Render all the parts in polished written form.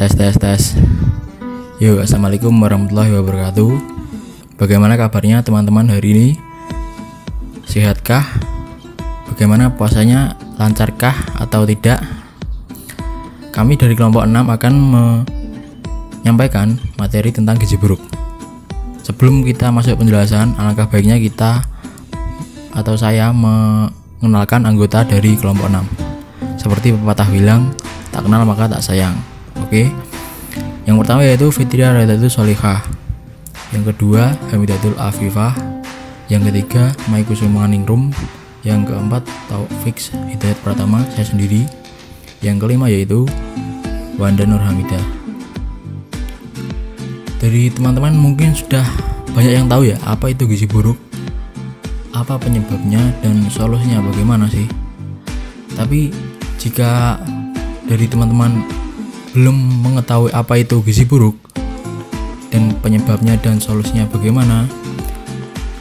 Tes. Yo, assalamualaikum warahmatullahi wabarakatuh. Bagaimana kabarnya teman-teman hari ini? Sehatkah? Bagaimana puasanya? Lancarkah atau tidak? Kami dari kelompok 6 akan menyampaikan materi tentang gizi buruk. Sebelum kita masuk penjelasan, alangkah baiknya kita atau saya mengenalkan anggota dari kelompok 6. Seperti pepatah bilang, tak kenal maka tak sayang. Oke. Yang pertama yaitu Fitria Radatul Sholihah. Yang kedua Hamidatul Afifah. Yang ketiga Maikusuma Ningrum. Yang keempat Taufik Hidayat Pratama, saya sendiri. Yang kelima yaitu Wanda Nur Hamidah. Dari teman-teman mungkin sudah banyak yang tahu ya apa itu gizi buruk, apa penyebabnya dan solusinya bagaimana sih. Tapi jika dari teman-teman belum mengetahui apa itu gizi buruk dan penyebabnya dan solusinya bagaimana,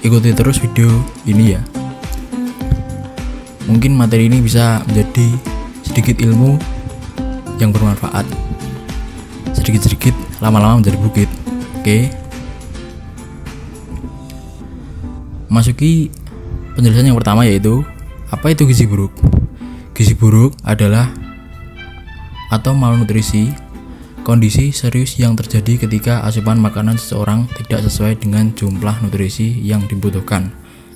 ikuti terus video ini ya. Mungkin materi ini bisa menjadi sedikit ilmu yang bermanfaat. Sedikit-sedikit lama-lama menjadi bukit. Oke. Masuki penjelasan yang pertama yaitu apa itu gizi buruk. Gizi buruk adalah atau malnutrisi, kondisi serius yang terjadi ketika asupan makanan seseorang tidak sesuai dengan jumlah nutrisi yang dibutuhkan.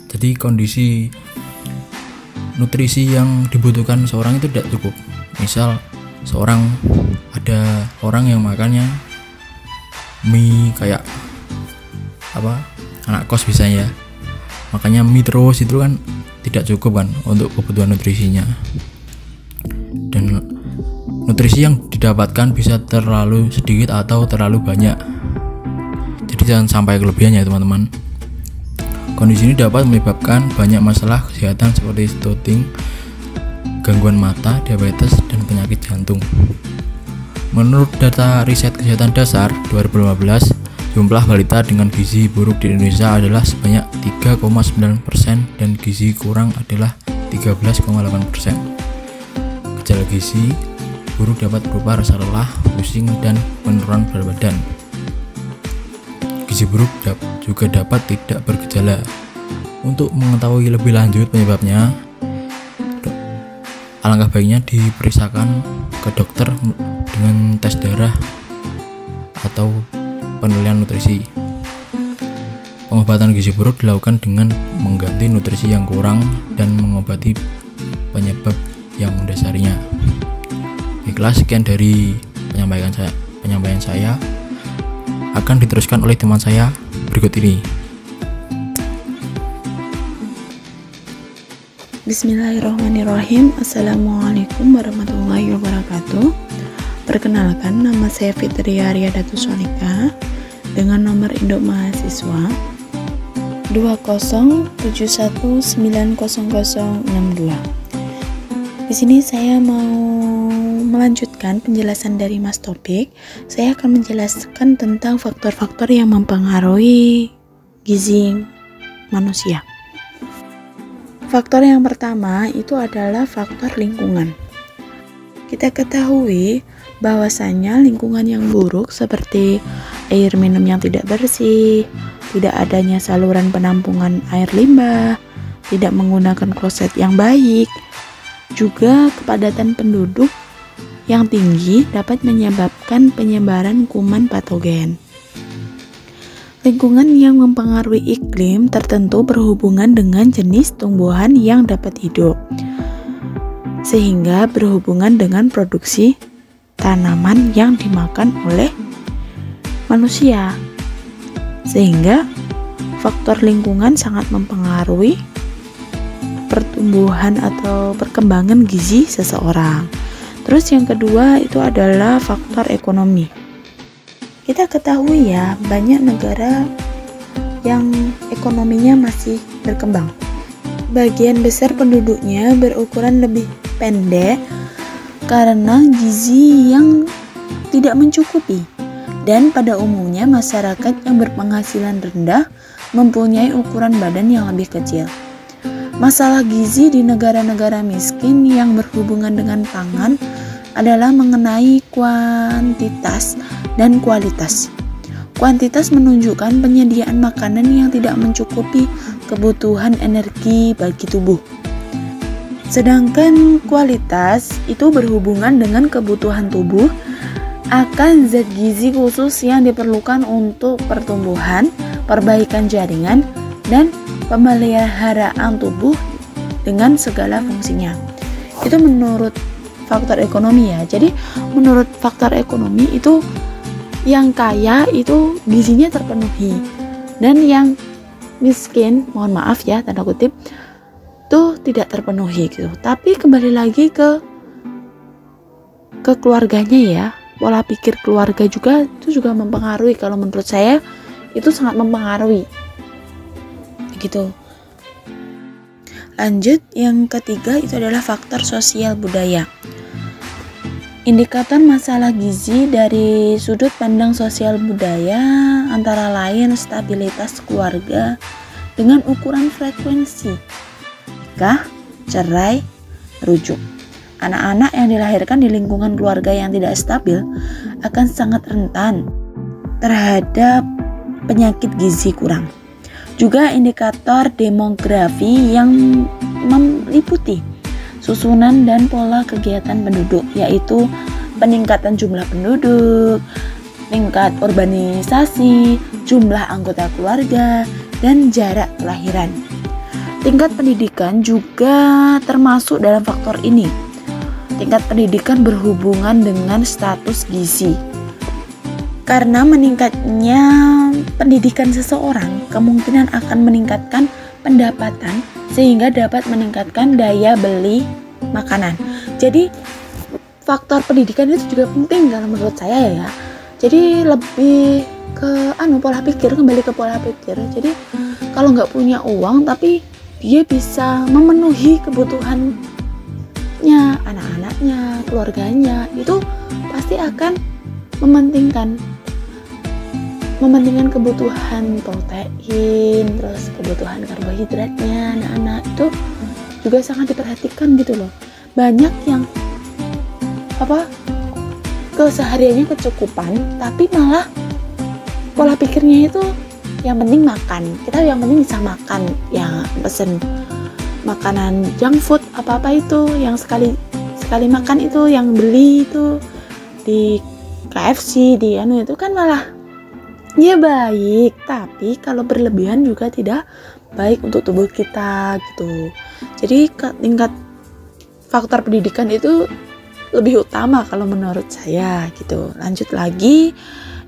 Jadi kondisi nutrisi yang dibutuhkan seorang itu tidak cukup. Misal ada orang yang makannya mie kayak anak kos misalnya, makanya mie terus, itu kan tidak cukup kan untuk kebutuhan nutrisinya. Dan nutrisi yang didapatkan bisa terlalu sedikit atau terlalu banyak. Jadi jangan sampai kelebihannya teman-teman. Kondisi ini dapat menyebabkan banyak masalah kesehatan seperti stunting, gangguan mata, diabetes, dan penyakit jantung. Menurut data riset kesehatan dasar 2015, jumlah balita dengan gizi buruk di Indonesia adalah sebanyak 3,9% dan gizi kurang adalah 13,8%. Gejala gizi buruk dapat berupa rasa lelah, pusing, dan penurunan berat badan. Gizi buruk juga dapat tidak bergejala. Untuk mengetahui lebih lanjut penyebabnya, alangkah baiknya diperiksakan ke dokter dengan tes darah atau penilaian nutrisi. Pengobatan gizi buruk dilakukan dengan mengganti nutrisi yang kurang dan mengobati penyebab yang mendasarinya. Baiklah, sekian dari penyampaian saya akan diteruskan oleh teman saya berikut ini. Bismillahirrahmanirrahim. Assalamualaikum warahmatullahi wabarakatuh. Perkenalkan, nama saya Fitria Radatul Sholihah dengan nomor induk mahasiswa 207190062. Di sini saya mau melanjutkan penjelasan dari Mas Topik. Saya akan menjelaskan tentang faktor-faktor yang mempengaruhi gizi manusia. Faktor yang pertama itu adalah faktor lingkungan. Kita ketahui bahwasanya lingkungan yang buruk seperti air minum yang tidak bersih, tidak adanya saluran penampungan air limbah, tidak menggunakan kloset yang baik, juga kepadatan penduduk yang tinggi dapat menyebabkan penyebaran kuman patogen. Lingkungan yang mempengaruhi iklim tertentu berhubungan dengan jenis tumbuhan yang dapat hidup, sehingga berhubungan dengan produksi tanaman yang dimakan oleh manusia. Sehingga faktor lingkungan sangat mempengaruhi pertumbuhan atau perkembangan gizi seseorang. Terus yang kedua itu adalah faktor ekonomi. Kita ketahui ya, banyak negara yang ekonominya masih berkembang. Bagian besar penduduknya berukuran lebih pendek karena gizi yang tidak mencukupi. Dan pada umumnya masyarakat yang berpenghasilan rendah mempunyai ukuran badan yang lebih kecil. Masalah gizi di negara-negara miskin yang berhubungan dengan pangan adalah mengenai kuantitas dan kualitas. Kuantitas menunjukkan penyediaan makanan yang tidak mencukupi kebutuhan energi bagi tubuh. Sedangkan kualitas itu berhubungan dengan kebutuhan tubuh akan zat gizi khusus yang diperlukan untuk pertumbuhan, perbaikan jaringan, dan pemeliharaan tubuh dengan segala fungsinya. Itu menurut faktor ekonomi ya. Jadi menurut faktor ekonomi itu yang kaya itu gizinya terpenuhi, dan yang miskin, mohon maaf ya tanda kutip, itu tidak terpenuhi gitu. Tapi kembali lagi ke keluarganya ya. Pola pikir keluarga juga itu juga mempengaruhi. Kalau menurut saya itu sangat mempengaruhi gitu. Lanjut, yang ketiga itu adalah faktor sosial budaya. Indikator masalah gizi dari sudut pandang sosial budaya antara lain stabilitas keluarga dengan ukuran frekuensi nikah, cerai, rujuk. Anak-anak yang dilahirkan di lingkungan keluarga yang tidak stabil akan sangat rentan terhadap penyakit gizi kurang. Juga indikator demografi yang meliputi susunan dan pola kegiatan penduduk, yaitu peningkatan jumlah penduduk, tingkat urbanisasi, jumlah anggota keluarga, dan jarak kelahiran. Tingkat pendidikan juga termasuk dalam faktor ini. Tingkat pendidikan berhubungan dengan status gizi. Karena meningkatnya pendidikan seseorang kemungkinan akan meningkatkan pendapatan sehingga dapat meningkatkan daya beli makanan. Jadi faktor pendidikan itu juga penting kalau menurut saya ya. Jadi lebih ke pola pikir, kembali ke pola pikir. Jadi kalau nggak punya uang tapi dia bisa memenuhi kebutuhannya, anak-anaknya, keluarganya, itu pasti akan mementingkan kebutuhan protein, terus kebutuhan karbohidratnya. Anak-anak itu juga sangat diperhatikan gitu loh. Banyak yang kesehariannya kecukupan tapi malah pola pikirnya itu yang penting makan. Kita yang penting bisa makan, ya pesen makanan junk food apa itu yang sekali makan itu, yang beli itu di KFC di itu kan malah ya baik, tapi kalau berlebihan juga tidak baik untuk tubuh kita gitu. Jadi tingkat faktor pendidikan itu lebih utama kalau menurut saya gitu. Lanjut lagi,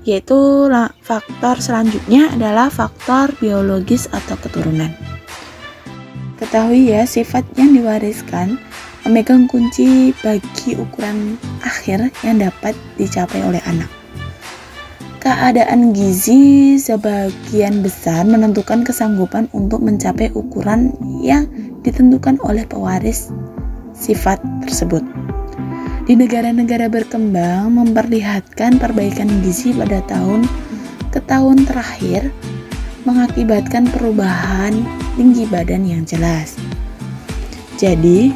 yaitu faktor selanjutnya adalah faktor biologis atau keturunan. Ketahui ya, sifat yang diwariskan memegang kunci bagi ukuran akhir yang dapat dicapai oleh anak. Keadaan gizi sebagian besar menentukan kesanggupan untuk mencapai ukuran yang ditentukan oleh pewaris sifat tersebut. Di negara-negara berkembang memperlihatkan perbaikan gizi pada tahun ke tahun terakhir mengakibatkan perubahan tinggi badan yang jelas. Jadi,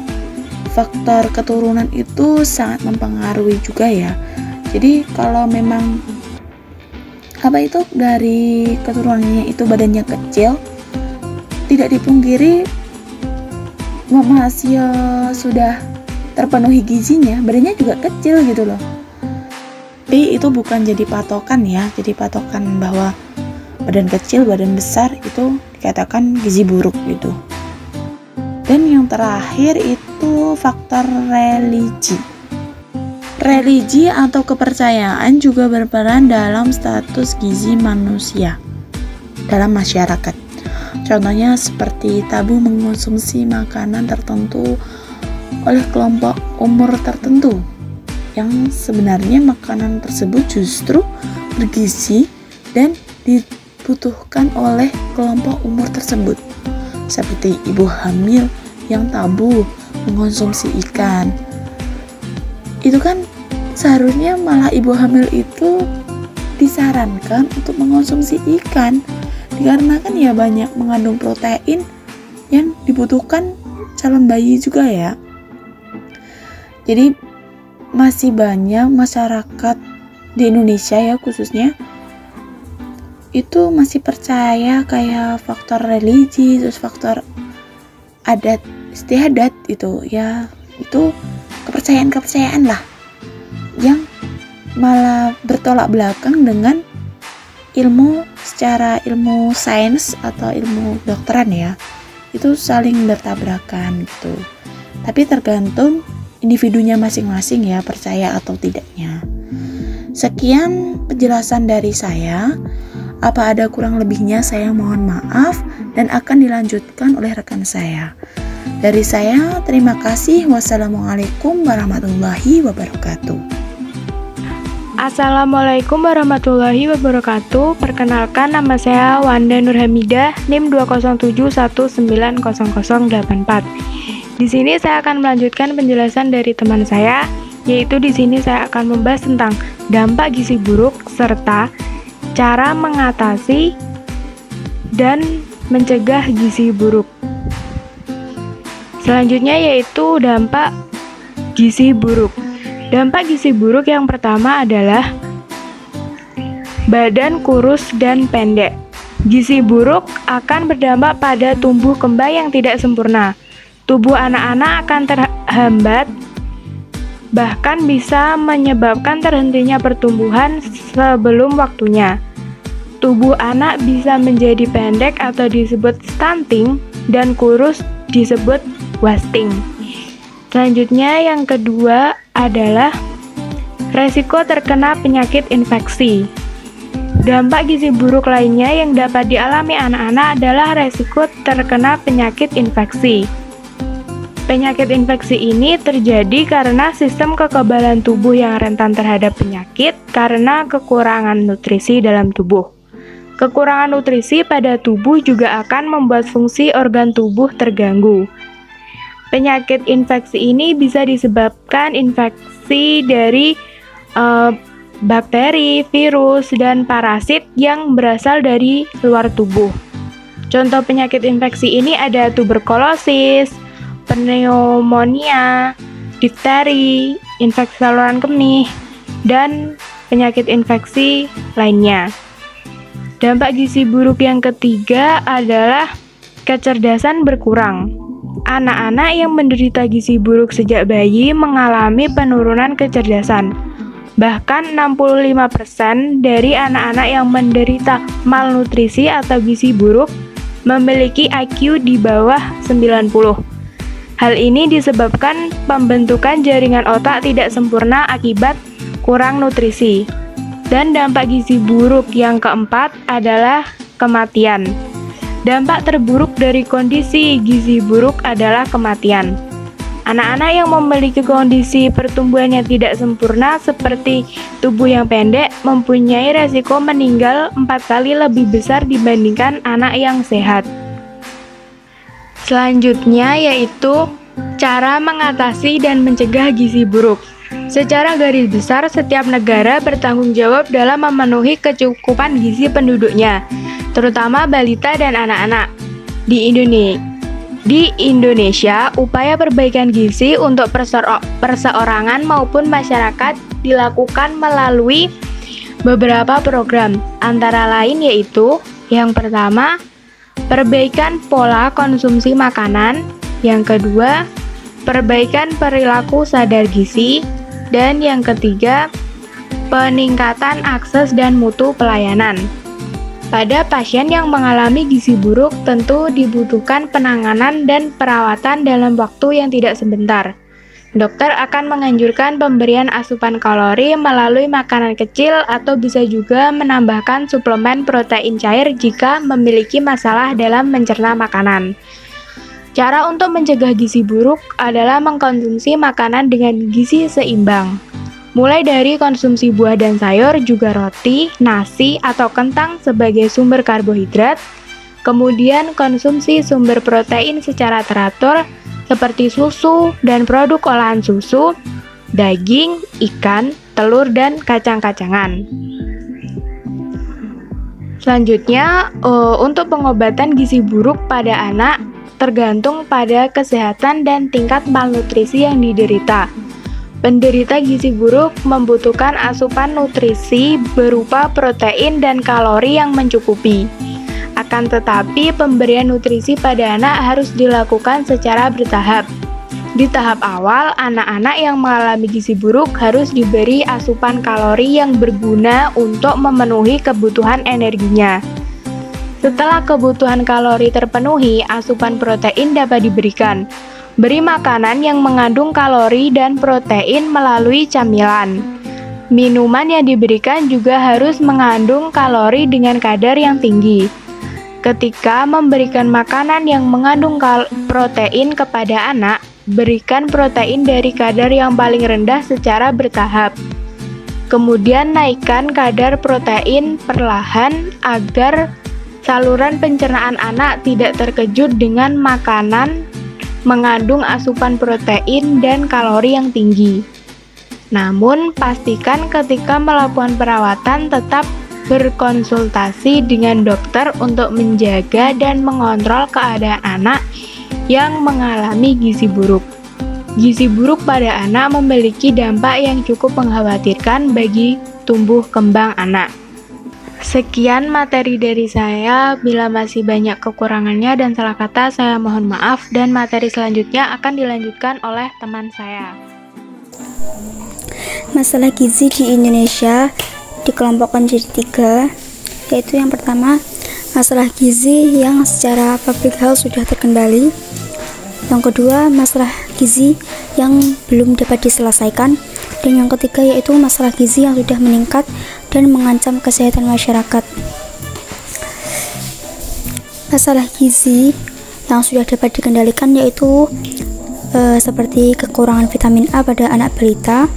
faktor keturunan itu sangat mempengaruhi juga ya. Jadi, kalau memang dari keturunannya itu badannya kecil, tidak dipungkiri masih sudah terpenuhi gizinya, badannya juga kecil gitu loh. Tapi itu bukan jadi patokan ya, jadi patokan bahwa badan kecil, badan besar itu dikatakan gizi buruk gitu. Dan yang terakhir itu faktor religi. Religi atau kepercayaan juga berperan dalam status gizi manusia dalam masyarakat. Contohnya seperti tabu mengonsumsi makanan tertentu oleh kelompok umur tertentu, yang sebenarnya makanan tersebut justru bergizi dan dibutuhkan oleh kelompok umur tersebut. Seperti ibu hamil yang tabu mengonsumsi ikan. Itu kan seharusnya malah ibu hamil itu disarankan untuk mengonsumsi ikan, dikarenakan ya banyak mengandung protein yang dibutuhkan calon bayi juga ya. Jadi masih banyak masyarakat di Indonesia ya khususnya itu masih percaya kayak faktor religi, terus faktor adat istiadat itu ya, itu kepercayaan lah yang malah bertolak belakang dengan ilmu sains atau ilmu kedokteran ya, itu saling bertabrakan gitu. Tapi tergantung individunya masing-masing ya, percaya atau tidaknya. Sekian penjelasan dari saya. Apa ada kurang lebihnya saya mohon maaf dan akan dilanjutkan oleh rekan saya. Dari saya terima kasih. Wassalamualaikum warahmatullahi wabarakatuh. Assalamualaikum warahmatullahi wabarakatuh. Perkenalkan, nama saya Wanda Nurhamidah, NIM 207190084. Di sini saya akan melanjutkan penjelasan dari teman saya, yaitu di sini saya akan membahas tentang dampak gizi buruk serta cara mengatasi dan mencegah gizi buruk. Selanjutnya yaitu dampak gizi buruk. Dampak gizi buruk yang pertama adalah badan kurus dan pendek. Gizi buruk akan berdampak pada tumbuh kembang yang tidak sempurna. Tubuh anak-anak akan terhambat, bahkan bisa menyebabkan terhentinya pertumbuhan sebelum waktunya. Tubuh anak bisa menjadi pendek atau disebut stunting, dan kurus disebut wasting. Selanjutnya yang kedua adalah resiko terkena penyakit infeksi. Dampak gizi buruk lainnya yang dapat dialami anak-anak adalah resiko terkena penyakit infeksi. Penyakit infeksi ini terjadi karena sistem kekebalan tubuh yang rentan terhadap penyakit karena kekurangan nutrisi dalam tubuh. Kekurangan nutrisi pada tubuh juga akan membuat fungsi organ tubuh terganggu. Penyakit infeksi ini bisa disebabkan infeksi dari bakteri, virus, dan parasit yang berasal dari luar tubuh. Contoh penyakit infeksi ini ada tuberkulosis, pneumonia, difteri, infeksi saluran kemih, dan penyakit infeksi lainnya. Dampak gizi buruk yang ketiga adalah kecerdasan berkurang. Anak-anak yang menderita gizi buruk sejak bayi mengalami penurunan kecerdasan. Bahkan 65% dari anak-anak yang menderita malnutrisi atau gizi buruk memiliki IQ di bawah 90. Hal ini disebabkan pembentukan jaringan otak tidak sempurna akibat kurang nutrisi. Dan dampak gizi buruk yang keempat adalah kematian. Dampak terburuk dari kondisi gizi buruk adalah kematian. Anak-anak yang memiliki kondisi pertumbuhan yang tidak sempurna seperti tubuh yang pendek mempunyai resiko meninggal 4 kali lebih besar dibandingkan anak yang sehat. Selanjutnya yaitu cara mengatasi dan mencegah gizi buruk. Secara garis besar, setiap negara bertanggung jawab dalam memenuhi kecukupan gizi penduduknya, terutama balita dan anak-anak. Di Indonesia, upaya perbaikan gizi untuk perseorangan maupun masyarakat dilakukan melalui beberapa program, antara lain yaitu yang pertama, perbaikan pola konsumsi makanan, yang kedua, perbaikan perilaku sadar gizi, dan yang ketiga, peningkatan akses dan mutu pelayanan. Pada pasien yang mengalami gizi buruk, tentu dibutuhkan penanganan dan perawatan dalam waktu yang tidak sebentar. Dokter akan menganjurkan pemberian asupan kalori melalui makanan kecil atau bisa juga menambahkan suplemen protein cair jika memiliki masalah dalam mencerna makanan. Cara untuk mencegah gizi buruk adalah mengkonsumsi makanan dengan gizi seimbang. Mulai dari konsumsi buah dan sayur, juga roti, nasi, atau kentang sebagai sumber karbohidrat. Kemudian konsumsi sumber protein secara teratur seperti susu dan produk olahan susu, daging, ikan, telur, dan kacang-kacangan. Selanjutnya, untuk pengobatan gizi buruk pada anak tergantung pada kesehatan dan tingkat malnutrisi yang diderita. Penderita gizi buruk membutuhkan asupan nutrisi berupa protein dan kalori yang mencukupi. Akan tetapi, pemberian nutrisi pada anak harus dilakukan secara bertahap. Di tahap awal, anak-anak yang mengalami gizi buruk harus diberi asupan kalori yang berguna untuk memenuhi kebutuhan energinya. Setelah kebutuhan kalori terpenuhi, asupan protein dapat diberikan. Beri makanan yang mengandung kalori dan protein melalui camilan. Minuman yang diberikan juga harus mengandung kalori dengan kadar yang tinggi. Ketika memberikan makanan yang mengandung protein kepada anak, berikan protein dari kadar yang paling rendah secara bertahap. Kemudian naikkan kadar protein perlahan agar saluran pencernaan anak tidak terkejut dengan makanan mengandung asupan protein dan kalori yang tinggi. Namun, pastikan ketika melakukan perawatan tetap berkonsultasi dengan dokter untuk menjaga dan mengontrol keadaan anak yang mengalami gizi buruk. Gizi buruk pada anak memiliki dampak yang cukup mengkhawatirkan bagi tumbuh kembang anak. Sekian materi dari saya, bila masih banyak kekurangannya dan salah kata saya mohon maaf, dan materi selanjutnya akan dilanjutkan oleh teman saya. Masalah gizi di Indonesia dikelompokkan jadi 3, yaitu yang pertama, masalah gizi yang secara public health sudah terkendali. Yang kedua, masalah gizi yang belum dapat diselesaikan. Dan yang ketiga yaitu masalah gizi yang sudah meningkat dan mengancam kesehatan masyarakat. Masalah gizi yang sudah dapat dikendalikan yaitu seperti kekurangan vitamin A pada anak balita,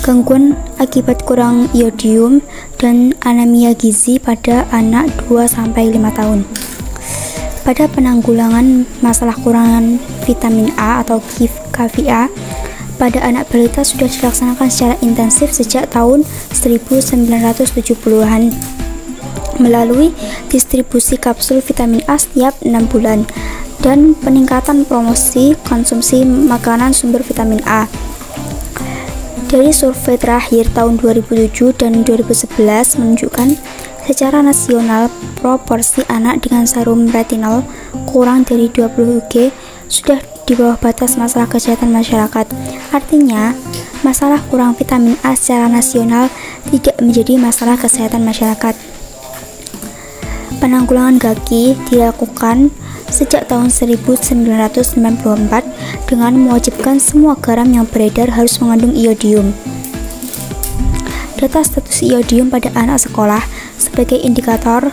gangguan akibat kurang iodium, dan anemia gizi pada anak 2-5 tahun. Pada penanggulangan masalah kurangan vitamin A atau KVA pada anak balita sudah dilaksanakan secara intensif sejak tahun 1970-an melalui distribusi kapsul vitamin A setiap 6 bulan dan peningkatan promosi konsumsi makanan sumber vitamin A. Dari survei terakhir tahun 2007 dan 2011 menunjukkan secara nasional proporsi anak dengan serum retinol kurang dari 20 Ug sudah di bawah batas masalah kesehatan masyarakat. Artinya, masalah kurang vitamin A secara nasional tidak menjadi masalah kesehatan masyarakat. Penanggulangan GAGI dilakukan sejak tahun 1994 dengan mewajibkan semua garam yang beredar harus mengandung iodium. Data status iodium pada anak sekolah sebagai indikator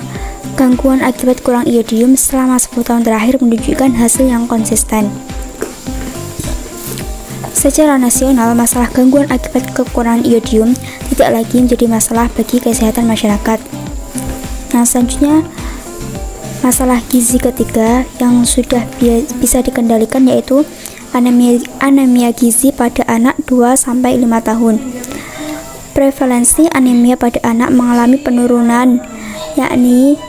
gangguan akibat kurang iodium selama 10 tahun terakhir menunjukkan hasil yang konsisten. Secara nasional, masalah gangguan akibat kekurangan iodium tidak lagi menjadi masalah bagi kesehatan masyarakat. Nah, selanjutnya masalah gizi ketiga yang sudah bisa dikendalikan yaitu anemia gizi pada anak 2-5 tahun. Prevalensi anemia pada anak mengalami penurunan, yakni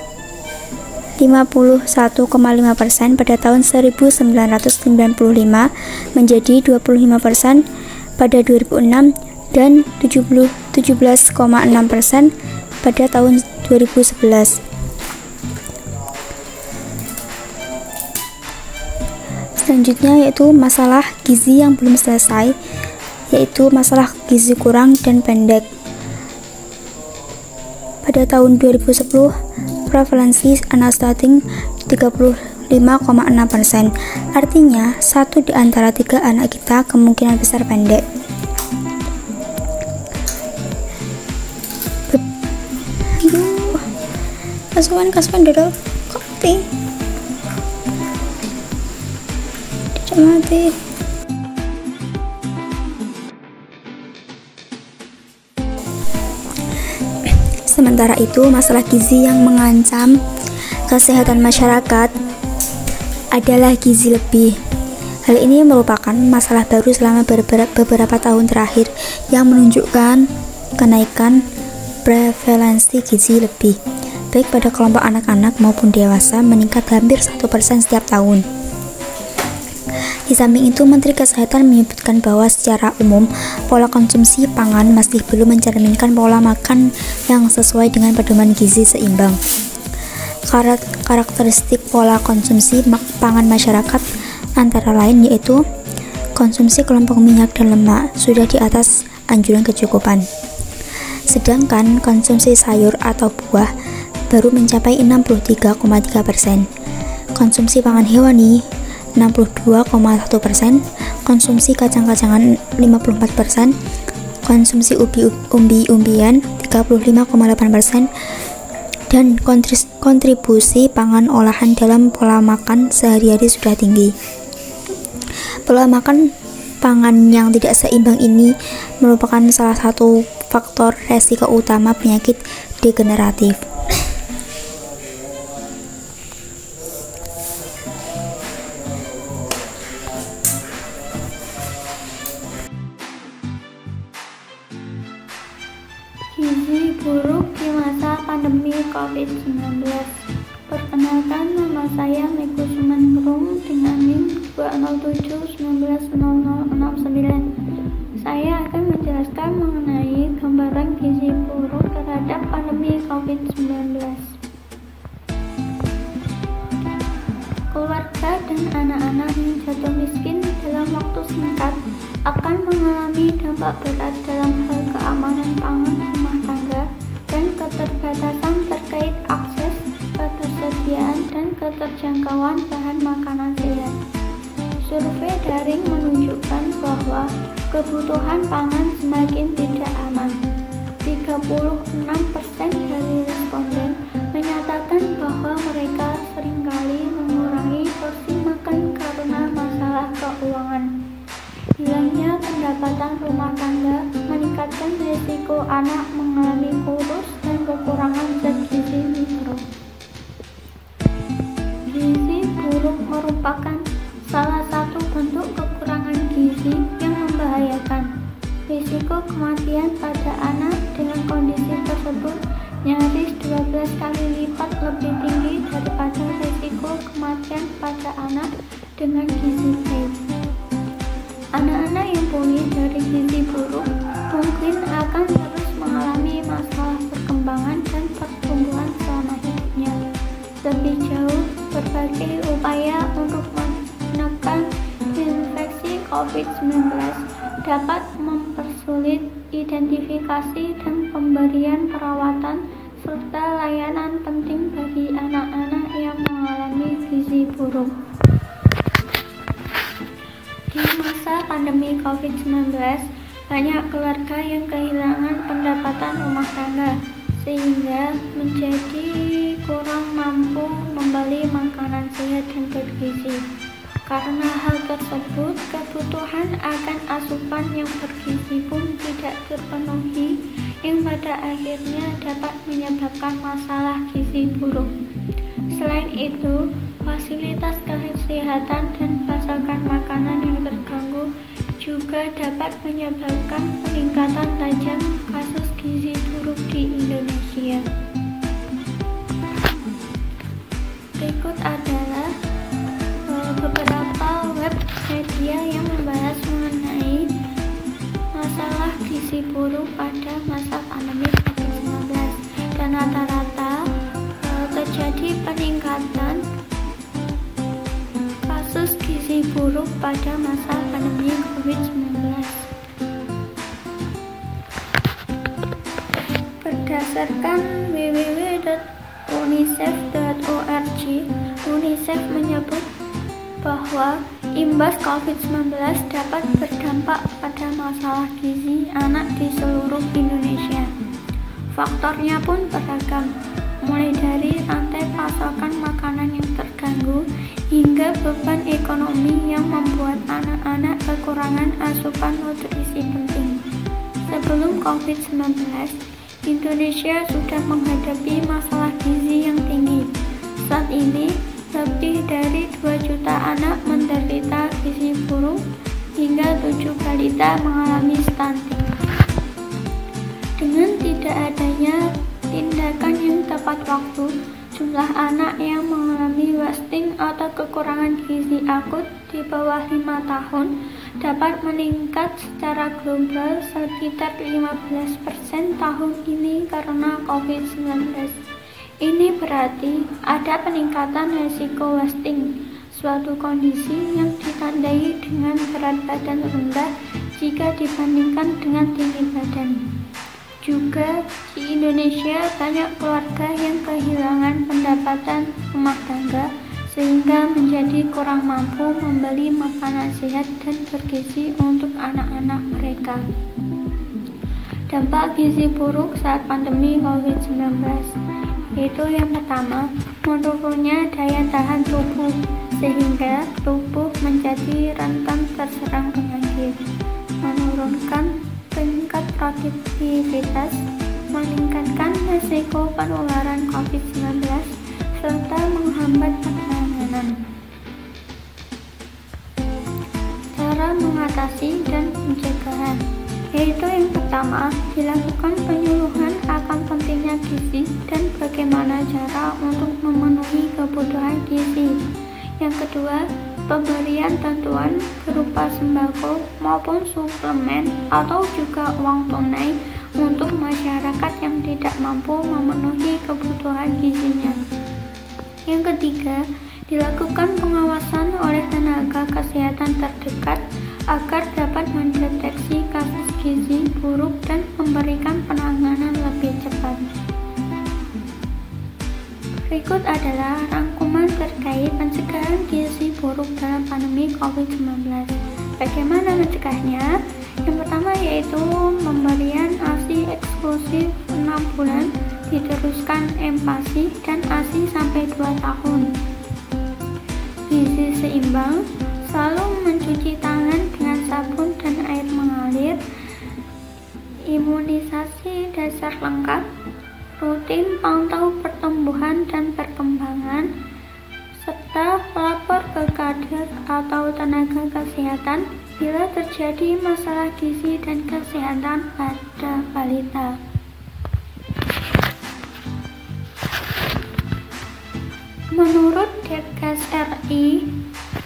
51,5% pada tahun 1995 menjadi 25% pada 2006 dan 17,6% pada tahun 2011. Selanjutnya yaitu masalah gizi yang belum selesai, yaitu masalah gizi kurang dan pendek. Pada tahun 2010, prevalensi anak stunting 35,6%. Artinya, 1 di antara 3 anak kita kemungkinan besar pendek. Kasuan dodol kopi. Tidak mati. Sementara itu, masalah gizi yang mengancam kesehatan masyarakat adalah gizi lebih. Hal ini merupakan masalah baru selama beberapa tahun terakhir yang menunjukkan kenaikan prevalensi gizi lebih, baik pada kelompok anak-anak maupun dewasa, meningkat hampir 1% setiap tahun. Di samping itu, Menteri Kesehatan menyebutkan bahwa secara umum pola konsumsi pangan masih belum mencerminkan pola makan yang sesuai dengan pedoman gizi seimbang. Karakteristik pola konsumsi pangan masyarakat antara lain yaitu konsumsi kelompok minyak dan lemak sudah di atas anjuran kecukupan. Sedangkan konsumsi sayur atau buah baru mencapai 63,3%. Konsumsi pangan hewani 62,1%, konsumsi kacang-kacangan 54%, konsumsi umbi-umbian 35,8%, dan kontribusi pangan olahan dalam pola makan sehari-hari sudah tinggi. Pola makan pangan yang tidak seimbang ini merupakan salah satu faktor resiko utama penyakit degeneratif. Gizi buruk di masa pandemi COVID-19. Perkenalkan, nama saya Mekusuman Rum dengan NIM 207190069. Saya akan menjelaskan mengenai gambaran gizi buruk terhadap pandemi COVID-19. Keluarga dan anak-anak yang jatuh miskin dalam waktu singkat akan mengalami dampak berat dalam hal keamanan pangan rumah tangga dan keterbatasan terkait akses, ketersediaan, dan keterjangkauan bahan makanan sehat. Survei daring menunjukkan bahwa kebutuhan pangan semakin tidak aman. 36% dari responden menyatakan bahwa mereka seringkali mengurangi porsi makan karena masalah keuangan. Hilangnya pendapatan rumah tangga meningkatkan risiko anak mengalami kurus dan kekurangan zat gizi mikro. Gizi buruk merupakan salah satu bentuk kekurangan gizi yang membahayakan. Risiko kematian pada anak dengan kondisi tersebut nyaris 12 kali lipat lebih tinggi daripada risiko kematian pada anak dengan gizi baik. Anak-anak yang pulih dari gizi buruk mungkin akan terus mengalami masalah perkembangan dan pertumbuhan selama hidupnya. Lebih jauh, berbagai upaya untuk menekan infeksi COVID-19 dapat mempersulit identifikasi dan pemberian perawatan serta layanan penting bagi anak-anak yang mengalami gizi buruk. Di masa pandemi COVID-19, banyak keluarga yang kehilangan pendapatan rumah tangga sehingga menjadi kurang mampu membeli makanan sehat dan bergizi. Karena hal tersebut, kebutuhan akan asupan yang bergizi pun tidak terpenuhi, yang pada akhirnya dapat menyebabkan masalah gizi buruk. Selain itu, fasilitas kesehatan dan pasokan makanan yang terganggu juga dapat menyebabkan peningkatan tajam kasus gizi buruk di Indonesia. Berikut adalah beberapa web media yang membahas mengenai masalah gizi buruk pada masa pandemi COVID-19, dan rata-rata terjadi peningkatan kasus gizi buruk pada masa pandemi COVID-19. Berdasarkan www.unicef.org, UNICEF menyebut bahwa imbas COVID-19 dapat berdampak pada masalah gizi anak di seluruh Indonesia. Faktornya pun beragam, mulai dari rantai pasokan makanan yang terganggu hingga beban ekonomi yang membuat anak-anak kekurangan asupan nutrisi penting. Sebelum COVID-19, Indonesia sudah menghadapi masalah gizi yang tinggi. Saat ini, lebih dari 2 juta anak menderita gizi buruk hingga 7 balita mengalami stunting. Dengan tidak adanya tindakan yang tepat waktu, Jumlah anak yang mengalami wasting atau kekurangan gizi akut di bawah 5 tahun dapat meningkat secara global sekitar 15% tahun ini karena COVID-19. Ini berarti ada peningkatan risiko wasting, suatu kondisi yang ditandai dengan berat badan rendah jika dibandingkan dengan tinggi badan. Juga di Indonesia banyak keluarga yang kehilangan pendapatan rumah tangga sehingga menjadi kurang mampu membeli makanan sehat dan bergizi untuk anak-anak mereka. Dampak gizi buruk saat pandemi COVID-19 yaitu yang pertama, menurunnya daya tahan tubuh sehingga tubuh menjadi rentan terserang penyakit, menurunkan tingkat produktivitas, meningkatkan risiko penularan COVID-19, serta menghambat penanganan. Cara mengatasi dan pencegahan yaitu yang pertama, dilakukan penyuluhan akan pentingnya gizi dan bagaimana cara untuk memenuhi kebutuhan gizi. Yang kedua, pemberian bantuan berupa sembako maupun suplemen atau juga uang tunai untuk masyarakat yang tidak mampu memenuhi kebutuhan gizinya. Yang ketiga, dilakukan pengawasan oleh tenaga kesehatan terdekat agar dapat mendeteksi kasus gizi buruk dan memberikan penanganan lebih cepat. Berikut adalah rangkuman terkait pencegahan gizi buruk dalam pandemi COVID-19. Bagaimana mencegahnya? Yang pertama yaitu pemberian ASI eksklusif 6 bulan, diteruskan empasi dan ASI sampai 2 tahun. Gizi seimbang, selalu mencuci tangan dengan sabun dan air mengalir, imunisasi dasar lengkap, rutin pantau pertumbuhan dan perkembangan, serta lapor ke kader atau tenaga kesehatan bila terjadi masalah gizi dan kesehatan pada balita. Menurut Depkes RI,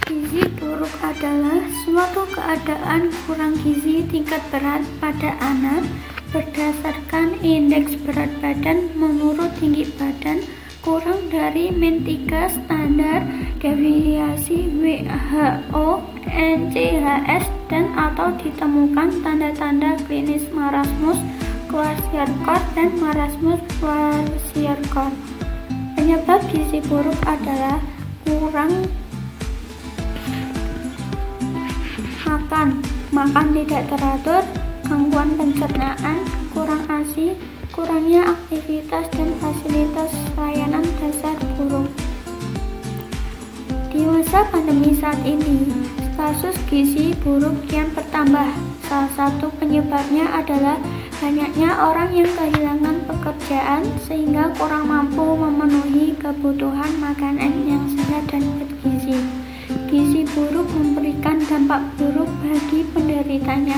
gizi buruk adalah suatu keadaan kurang gizi tingkat berat pada anak berdasarkan indeks berat badan menurut tinggi badan kurang dari -3 standar deviasi WHO NCHS dan atau ditemukan tanda-tanda klinis marasmus kwashiorkor dan marasmus kwashiorkor. Penyebab gizi buruk adalah kurang makan tidak teratur, gangguan pencernaan, kurang ASI, kurangnya aktivitas dan fasilitas layanan dasar buruk. Di masa pandemi saat ini, kasus gizi buruk kian bertambah. Salah satu penyebabnya adalah banyaknya orang yang kehilangan pekerjaan sehingga kurang mampu memenuhi kebutuhan makanan yang sehat dan bergizi. Gizi buruk memberikan dampak buruk bagi penderitanya,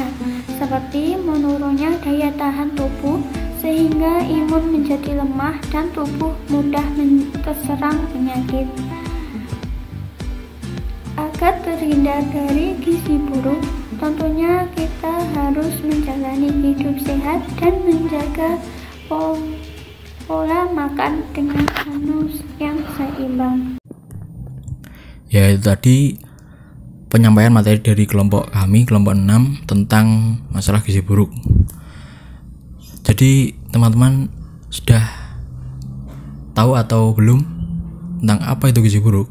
seperti menurunnya daya tahan tubuh sehingga imun menjadi lemah dan tubuh mudah terserang penyakit. Agar terhindar dari gizi buruk, tentunya kita harus menjalani hidup sehat dan menjaga pola makan dengan menu yang seimbang. Ya, itu tadi penyampaian materi dari kelompok kami, kelompok 6 tentang masalah gizi buruk. Jadi teman-teman sudah tahu atau belum tentang apa itu gizi buruk?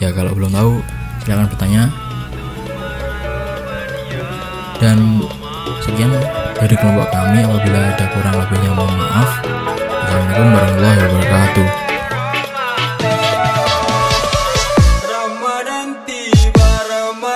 Ya, kalau belum tahu silakan bertanya. Dan sekian dari kelompok kami, apabila ada kurang lebihnya mohon maaf. Assalamualaikum warahmatullahi wabarakatuh. Ramadan tiba, Ramadan